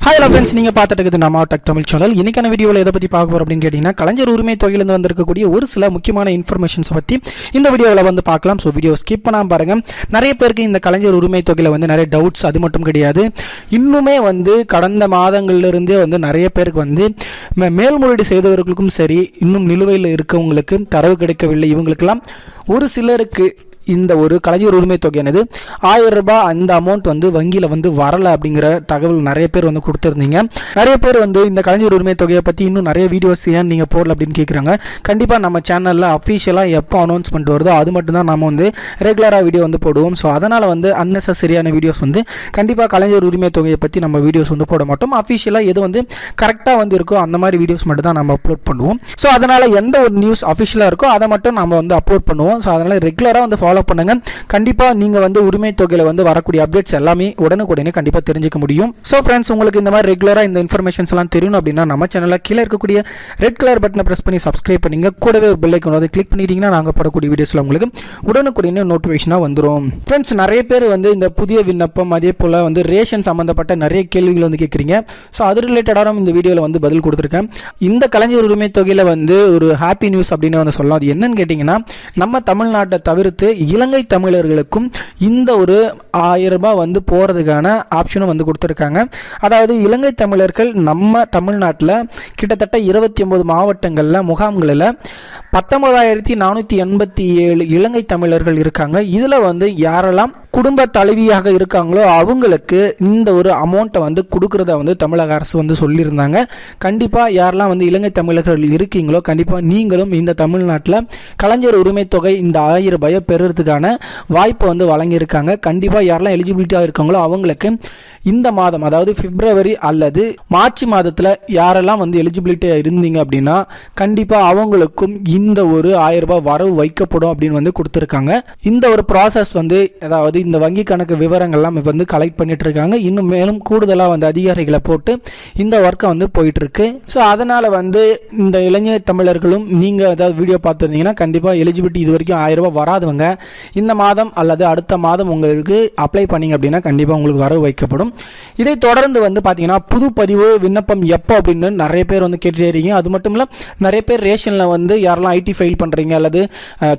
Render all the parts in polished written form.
Hi friends, நீங்கள் பார்த்துட்டு இருக்குது நம்ம டெக் தமிழ் சேனல். இன்னைக்கான வீடியோவில் எதை பற்றி பார்க்க போகிறோம் அப்படின்னு கேட்டிங்கன்னா, கலைஞர் உரிமை தொகையிலிருந்து வந்திருக்கக்கூடிய ஒரு சில முக்கியமான இன்ஃபர்மேஷன்ஸை பற்றி இந்த வீடியோவில் வந்து பார்க்கலாம். ஸோ வீடியோ ஸ்கிப் பண்ணாமல் பாருங்கள். நிறைய பேருக்கு இந்த கலைஞர் உரிமை தொகையில் வந்து நிறைய டவுட்ஸ், அது மட்டும் கிடையாது, இன்னுமே வந்து கடந்த மாதங்கள்லேருந்தே வந்து நிறைய பேருக்கு வந்து மேல்முறையீடு செய்தவர்களுக்கும் சரி, இன்னும் நிலுவையில் இருக்கவங்களுக்கு தரவு கிடைக்கவில்லை. இவங்களுக்கெல்லாம் ஒரு சிலருக்கு இந்த ஒரு கலைஞர் உரிமை தொகையானது 1000 ரூபாய் அந்த அமௌண்ட் வந்து வங்கியில் வந்து வரலை அப்படிங்கிற தகவல் நிறைய பேர் வந்து கொடுத்துருந்தீங்க. நிறைய பேர் வந்து இந்த கலைஞர் உரிமை தொகையை பற்றி இன்னும் நிறைய வீடியோஸ் ஏன் நீங்கள் போடல அப்படின்னு கேட்குறாங்க. கண்டிப்பாக நம்ம சேனலில் அஃபிஷியலாக எப்போ அனௌன்ஸ்மெண்ட் வருதோ அது மட்டும்தான் நம்ம வந்து ரெகுலராக வீடியோ வந்து போடுவோம். ஸோ அதனால் வந்து அன்னெசரியான வீடியோஸ் வந்து கண்டிப்பாக கலைஞர் உரிமை தொகையை பற்றி நம்ம வீடியோஸ் வந்து போட மாட்டோம். அஃபிஷியலாக எது வந்து கரெக்டாக வந்து இருக்கோ அந்த மாதிரி வீடியோஸ் மட்டும் தான் நம்ம அப்லோட் பண்ணுவோம். ஸோ அதனால் எந்த ஒரு நியூஸ் அஃபிஷியலாக இருக்கோ அதை மட்டும் நம்ம வந்து அப்லோட் பண்ணுவோம். ஸோ அதனால் ரெகுலராக வந்து ஃபாலோ பண்ணுங்க. கண்டிப்பா நீங்க வந்து உரிமை தொகையில வந்து வரக்கூடிய அப்டேட்ஸ் எல்லாமே உடனுக்குடனே கண்டிப்பா தெரிஞ்சுக்க முடியும். சோ ஃப்ரெண்ட்ஸ், உங்களுக்கு இந்த மாதிரி ரெகுலரா இந்த இன்ஃபர்மேஷன்ஸ் எல்லாம் தெரியணும் அப்படின்னா நம்ம சேனல்ல கீழே இருக்கக்கூடிய ரெட் கலர் பட்டனை பிரஸ் பண்ணி சப்ஸ்கிரைப் பண்ணுங்க. கூடவே ஒரு பெல் ஐகான் வந்து கிளிக் பண்ணிட்டீங்கன்னா நாங்க போடக்கூடிய வீடியோஸ்ல உங்களுக்கு உடனுக்குடனே நோட்டிஃபிகேஷனா வந்துரும். ஃப்ரெண்ட்ஸ், நிறைய பேர் வந்து இந்த புதிய விண்ணப்பம், அதே போல வந்து ரேஷன் சம்பந்தப்பட்ட நிறைய கேள்விகள் வந்து கேட்குறீங்க. ஸோ அது ரிலேட்டடான இந்த வீடியோவில் வந்து பதில் கொடுத்துருக்கேன். இந்த கலைஞர் உரிமை தொகையில் வந்து ஒரு ஹாப்பி நியூஸ் அப்படின்னு வந்து சொல்லலாம். அது என்னன்னு கேட்டிங்கன்னா, நம்ம தமிழ்நாட்டை தவிர்த்து இலங்கை தமிழர்களுக்கும் இந்த ஒரு 1000 ரூபாய் வந்து போகிறதுக்கான ஆப்ஷனும் வந்து கொடுத்துருக்காங்க. அதாவது இலங்கை தமிழர்கள் நம்ம தமிழ்நாட்டில் கிட்டத்தட்ட 29 மாவட்டங்களில் முகாம்களில் 19,487 இலங்கை தமிழர்கள் இருக்காங்க. இதில் வந்து யாரெல்லாம் குடும்ப தலைவியாக இருக்காங்களோ அவங்களுக்கு இந்த ஒரு அமௌண்ட்டை வந்து கொடுக்குறத வந்து தமிழக அரசு வந்து சொல்லியிருந்தாங்க. கண்டிப்பாக யாரெல்லாம் வந்து இலங்கை தமிழர்கள் இருக்கீங்களோ கண்டிப்பாக நீங்களும் இந்த தமிழ்நாட்டில் கலைஞர் உரிமை தொகை இந்த 1000 ரூபாயை பெறுறதுக்கான வாய்ப்பை வந்து வழங்கியிருக்காங்க. கண்டிப்பாக யாரெல்லாம் எலிஜிபிலிட்டியாக இருக்காங்களோ அவங்களுக்கு இந்த மாதம், அதாவது பிப்ரவரி அல்லது மார்ச் மாதத்தில் யாரெல்லாம் வந்து எலிஜிபிலிட்டியாக இருந்தீங்க அப்படின்னா கண்டிப்பாக அவங்களுக்கும் இந்த ஒரு 1000 ரூபாய் வரவு வைக்கப்படும் அப்படின்னு வந்து கொடுத்துருக்காங்க. இந்த ஒரு ப்ராசஸ் வந்து, அதாவது இந்த வங்கி கணக்கு விவரங்கள்லாம் வந்து கலெக்ட் பண்ணிட்டு இருக்காங்க. இன்னும் மேலும் கூடுதலாக வந்து அதிகாரிகளை போட்டு இந்த ஒர்க்கை வந்து போயிட்டு இருக்கு. ஸோ அதனால வந்து இந்த இளைஞர் தமிழர்களும் நீங்கள் ஏதாவது வீடியோ பார்த்துருந்தீங்கன்னா கண்டிப்பாக எலிஜிபிலிட்டி இது வரைக்கும் 1000 ரூபாய் வராதவங்க இந்த மாதம் அல்லது அடுத்த மாதம் உங்களுக்கு அப்ளை பண்ணிங்க அப்படின்னா கண்டிப்பாக உங்களுக்கு வரவு வைக்கப்படும். இதை தொடர்ந்து வந்து பார்த்தீங்கன்னா புது பதிவு விண்ணப்பம் எப்போ அப்படின்னு நிறைய பேர் வந்து கேட்டுட்டே இருக்கீங்க. அது மட்டும் இல்லை, நிறைய பேர் ரேஷனில் வந்து யாரெல்லாம் ஐடி ஃபைல் பண்ணுறீங்க அல்லது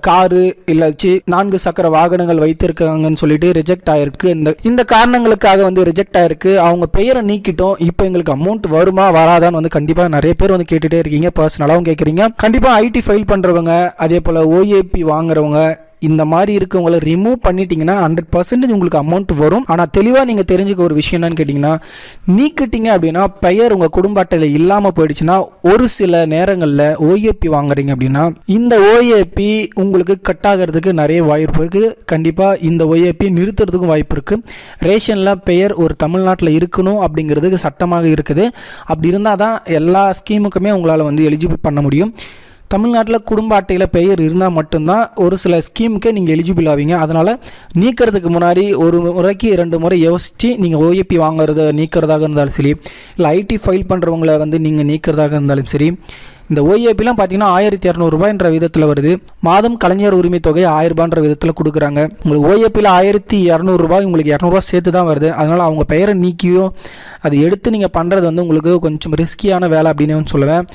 காரு இல்லை 4 சக்கர வாகனங்கள் வைத்திருக்காங்கன்னு சொல்லிட்டு ரிஜெக்ட் ஆயிருக்கு. இந்த காரணங்களுக்காக வந்து ரிஜெக்ட் ஆயிருக்கு. அவங்க பெயரை நீக்கிட்டோம், இப்போ எங்களுக்கு அமௌண்ட் வருமா வராதான்னு வந்து கண்டிப்பாக நிறைய பேர் வந்து கேட்டுட்டே இருக்கீங்க. பர்சனலாகவும் கேட்குறீங்க. கண்டிப்பாக ஐடி ஃபைல் பண்ணுறவங்க, அதே போல் ஓஏபி வாங்குறவங்க, இந்த மாதிரி இருக்கவங்களை ரிமூவ் பண்ணிட்டீங்கன்னா 100% உங்களுக்கு அமௌண்ட் வரும். ஆனால் தெளிவாக நீங்கள் தெரிஞ்சுக்க ஒரு விஷயம் என்னன்னு கேட்டிங்கன்னா, நீக்கிட்டீங்க அப்படின்னா பெயர் உங்கள் குடும்ப அட்டையில் இல்லாமல் போயிடுச்சுன்னா ஒரு சில நேரங்களில் ஓஏபி வாங்குறீங்க அப்படின்னா இந்த ஓஏபி உங்களுக்கு கட் ஆகிறதுக்கு நிறைய வாய்ப்பு இருக்குது. கண்டிப்பாக இந்த ஓஏபி நிறுத்துறதுக்கும் வாய்ப்பு இருக்குது. ரேஷனில் பெயர் ஒரு தமிழ்நாட்டில் இருக்கணும் அப்படிங்கிறதுக்கு சட்டமாக இருக்குது. அப்படி இருந்தால் தான் எல்லா ஸ்கீமுக்குமே உங்களால் வந்து எலிஜிபிள் பண்ண முடியும். தமிழ்நாட்டில் குடும்ப அட்டையில் பெயர் இருந்தால் மட்டும்தான் ஒரு சில ஸ்கீமுக்கே நீங்கள் எலிஜிபிள் ஆவீங்க. அதனால் நீக்கிறதுக்கு முன்னாடி ஒரு முறைக்கு 2 முறை யோசித்து நீங்கள் ஓஏபி வாங்குறத நீக்கிறதாக இருந்தாலும் சரி, இல்லை ஐடி ஃபைல் பண்ணுறவங்களை வந்து நீங்கள் நீக்கிறதாக இருந்தாலும் சரி, இந்த ஓஏபிலாம் பார்த்தீங்கன்னா 1200 ரூபாய்ன்ற விதத்தில் வருது. மாதம் கலைஞர் உரிமை தொகை 1000 ரூபான்ற விதத்தில் கொடுக்குறாங்க. உங்களுக்கு ஓஏபியில் 1200 ரூபாய், உங்களுக்கு 200 ரூபாய் சேர்த்து தான் வருது. அதனால் அவங்க பெயரை நீக்கியோ அதை எடுத்து நீங்கள் பண்ணுறது வந்து உங்களுக்கு கொஞ்சம் ரிஸ்கியான வேலை அப்படின்னு சொல்லுவேன்.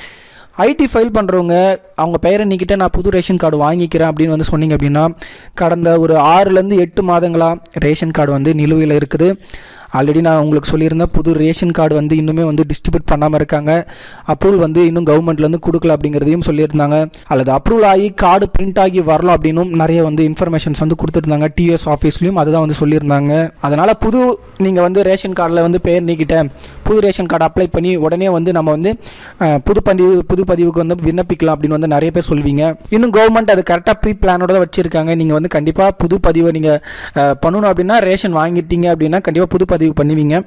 ஐடி ஃபைல் பண்ணுறவங்க அவங்க பெயரை நீக்கிட்ட நான் புது ரேஷன் கார்டு வாங்கிக்கிறேன் அப்படின்னு வந்து சொன்னீங்க அப்படின்னா கடந்த ஒரு 6லேருந்து 8 மாதங்களாக ரேஷன் கார்டு வந்து நிலுவையில் இருக்குது. ஆல்ரெடி நான் உங்களுக்கு சொல்லியிருந்தேன், புது ரேஷன் கார்டு வந்து இன்னுமே வந்து டிஸ்ட்ரிபியூட் பண்ணாமல் இருக்காங்க. அப்ரூவல் வந்து இன்னும் கவர்மெண்ட்லேருந்து கொடுக்கல அப்படிங்கிறதையும் சொல்லியிருந்தாங்க. அல்லது அப்ரூவல் ஆகி கார்டு பிரிண்ட் ஆகி வரலாம் அப்படின்னும் நிறைய வந்து இன்ஃபர்மேஷன்ஸ் வந்து கொடுத்துருந்தாங்க. டிஎஸ் ஆஃபீஸ்லையும் அதுதான் வந்து சொல்லியிருந்தாங்க. அதனால் நீங்கள் வந்து ரேஷன் கார்டில் வந்து பெயர் நீக்கிட்டேன், புது ரேஷன் கார்டு அப்ளை பண்ணி உடனே வந்து நம்ம வந்து புது பதிவுக்கு வந்து விண்ணப்பிக்கலாம் அப்படின்னு வந்து நிறைய பேர் சொல்வீங்க. இன்னும் கவர்மெண்ட் அது கரெக்டாக ப்ரீ பிளானோட தான் வச்சுருக்காங்க. நீங்கள் வந்து கண்டிப்பாக புது பதிவை நீங்கள் பண்ணணும் அப்படின்னா, ரேஷன் வாங்கிட்டீங்க அப்படின்னா கண்டிப்பாக புது பதிவு பண்ணுவீங்க.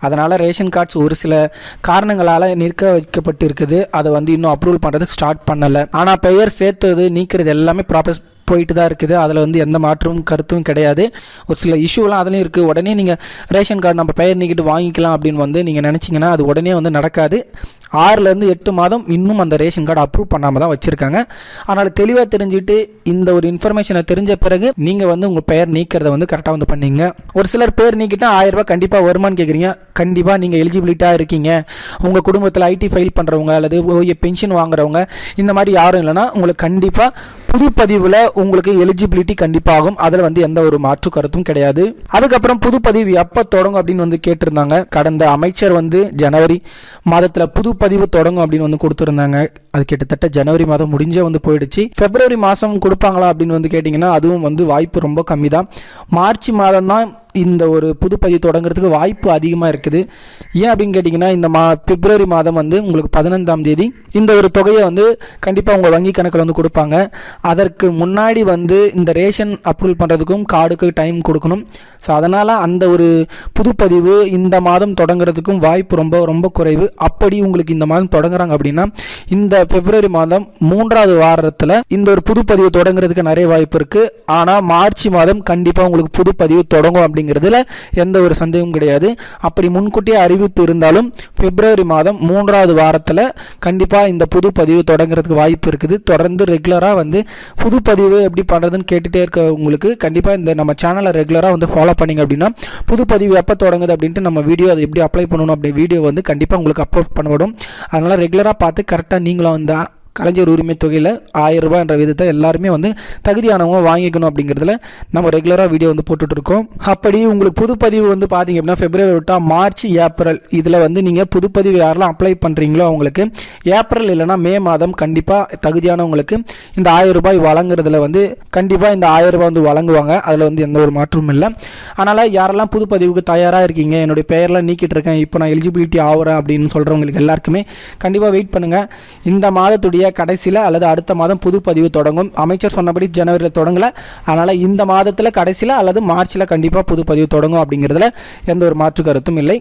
அதனால் ரேஷன் கார்ட்ஸ் ஒரு சில காரணங்களால் நிற்க வைக்கப்பட்டு இருக்குது. அதை வந்து இன்னும் அப்ரூவல் பண்ணுறதுக்கு ஸ்டார்ட் பண்ணலை. ஆனால் பெயர் சேர்த்தது நீக்கிறது எல்லாமே ப்ராசஸ் போயிட்டு தான் இருக்குது. அதில் வந்து எந்த மாற்றமும் கருத்தும் கிடையாது. ஒரு சில இஷ்யூலாம் அதுலேயும் இருக்குது. உடனே நீங்கள் ரேஷன் கார்டு நம்ம பெயர் நீக்கிட்டு வாங்கிக்கலாம் அப்படின்னு வந்து நீங்கள் நினச்சிங்கன்னா அது உடனே வந்து நடக்காது. 6லேருந்து 8 மாதம் இன்னும் அந்த ரேஷன் கார்டு அப்ரூவ் பண்ணாமல் தான் வச்சுருக்காங்க. அதனால் தெளிவாக தெரிஞ்சுட்டு இந்த ஒரு இன்ஃபர்மேஷனை தெரிஞ்ச பிறகு நீங்கள் வந்து உங்கள் பெயர் நீக்கிறத வந்து கரெக்டாக வந்து பண்ணிங்க. ஒரு சிலர் பேர் நீக்கிட்டால் 1000 ரூபாய் கண்டிப்பாக வருமானு கேட்குறீங்க. கண்டிப்பாக நீங்கள் எலிஜிபிலிட்டாக இருக்கீங்க. உங்கள் குடும்பத்தில் ஐடி ஃபைல் பண்ணுறவங்க அல்லது பென்ஷன் வாங்குறவங்க இந்த மாதிரி யாரும் இல்லைன்னா உங்களுக்கு கண்டிப்பாக புதுப்பதிவில் உங்களுக்கு எலிஜிபிலிட்டி கண்டிப்பாக ஆகும். அதில் வந்து எந்த ஒரு மாற்று கருத்தும் கிடையாது. அதுக்கப்புறம் புதுப்பதிவு எப்போ தொடங்கும் அப்படின்னு வந்து கேட்டிருந்தாங்க. கடந்த அமைச்சர் வந்து ஜனவரி மாதத்தில் புதுப்பதிவு தொடங்கும் அப்படின்னு வந்து கொடுத்துருந்தாங்க. அது கிட்டத்தட்ட ஜனவரி மாதம் முடிஞ்சே வந்து போயிடுச்சு. பிப்ரவரி மாதம் கொடுப்பாங்களா அப்படின்னு வந்து கேட்டிங்கன்னா அதுவும் வந்து வாய்ப்பு ரொம்ப கம்மி தான். மார்ச் மாதம் தான் இந்த ஒரு புதுப்பதிவு தொடங்குறதுக்கு வாய்ப்பு அதிகமாக இருக்குது. ஏன் அப்படின்னு கேட்டிங்கன்னா இந்த பிப்ரவரி மாதம் வந்து உங்களுக்கு 15ஆம் தேதி இந்த ஒரு தொகையை வந்து கண்டிப்பாக உங்கள் வங்கி கணக்கில் வந்து கொடுப்பாங்க. அதற்கு முன்னாடி வந்து இந்த ரேஷன் அப்ரூவல் பண்ணுறதுக்கும் கார்டுக்கு டைம் கொடுக்கணும். ஸோ அதனால் அந்த ஒரு புதுப்பதிவு இந்த மாதம் தொடங்குறதுக்கும் வாய்ப்பு ரொம்ப ரொம்ப குறைவு. அப்படி உங்களுக்கு இந்த மாதம் தொடங்குறாங்க அப்படின்னா இந்த பிப்ரவரி மாதம் 3வது வாரத்தில் இந்த ஒரு புதுப்பதிவு தொடங்குறதுக்கு நிறைய வாய்ப்பு இருக்குது. ஆனால் மார்ச் மாதம் கண்டிப்பாக உங்களுக்கு புதுப்பதிவு தொடங்கும் அப்படிங்கிறதுல எந்த ஒரு சந்தேகமும் கிடையாது. அப்படி முன்கூட்டியே அறிவிப்பு இருந்தாலும் பிப்ரவரி மாதம் 3வது வாரத்தில் கண்டிப்பாக இந்த புதுப்பதிவு தொடங்குறதுக்கு வாய்ப்பு இருக்குது. தொடர்ந்து ரெகுலராக வந்து புதுப்பதிவு எப்படி பண்ணுறதுன்னு கேட்டுகிட்டே இருக்க உங்களுக்கு கண்டிப்பாக இந்த நம்ம சேனலை ரெகுலராக வந்து ஃபாலோ பண்ணிங்க அப்படின்னா புதுப்பதிவு எப்போ தொடங்குது அப்படின்ட்டு நம்ம வீடியோ அதை எப்படி அப்ளை பண்ணணும் அப்படி வீடியோ வந்து கண்டிப்பாக உங்களுக்கு அப்லோட் பண்ணப்படும். அதனால் ரெகுலராக பார்த்து கரெக்டாக நீங்களும் வந்து கலைஞர் உரிமை தொகையில் 1000 ரூபாய் என்ற விதத்தை எல்லாருமே வந்து தகுதியானவங்க வாங்கிக்கணும் அப்படிங்கிறதுல நம்ம ரெகுலராக வீடியோ வந்து போட்டுட்ருக்கோம். அப்படி உங்களுக்கு புதுப்பதிவு வந்து பார்த்தீங்க அப்படின்னா பிப்ரவரி விட்டால் மார்ச் ஏப்ரல் இதில் வந்து நீங்கள் புதுப்பதிவு யாரெல்லாம் அப்ளை பண்ணுறீங்களோ அவங்களுக்கு ஏப்ரல் இல்லைனா மே மாதம் கண்டிப்பாக தகுதியானவங்களுக்கு இந்த 1000 ரூபாய் வழங்குறதுல வந்து கண்டிப்பாக இந்த 1000 ரூபாய் வந்து வழங்குவாங்க. அதில் வந்து எந்த ஒரு மாற்றமும் இல்லை. அதனால் யாரெல்லாம் புதுப்பதிவுக்கு தயாராக இருக்கீங்க, என்னுடைய பெயர்லாம் நீக்கிட்டு இருக்கேன், இப்போ நான் எலிஜிபிலிட்டி ஆகிறேன் அப்படின்னு சொல்கிறவங்களுக்கு எல்லாருக்குமே கண்டிப்பாக வெயிட் பண்ணுங்கள். இந்த மாதத்துடைய கடைசியில் அல்லது அடுத்த மாதம் புதுப்பதிவு தொடங்கும். அமைச்சர் சொன்னபடி ஜனவரியில் தொடங்கலை. அதனால் இந்த மாதத்தில் கடைசியில் அல்லது மார்ச்சில் கண்டிப்பாக புதுப்பதிவு தொடங்கும் அப்படிங்கிறதுல எந்த ஒரு மாற்று கருத்தும் இல்லை.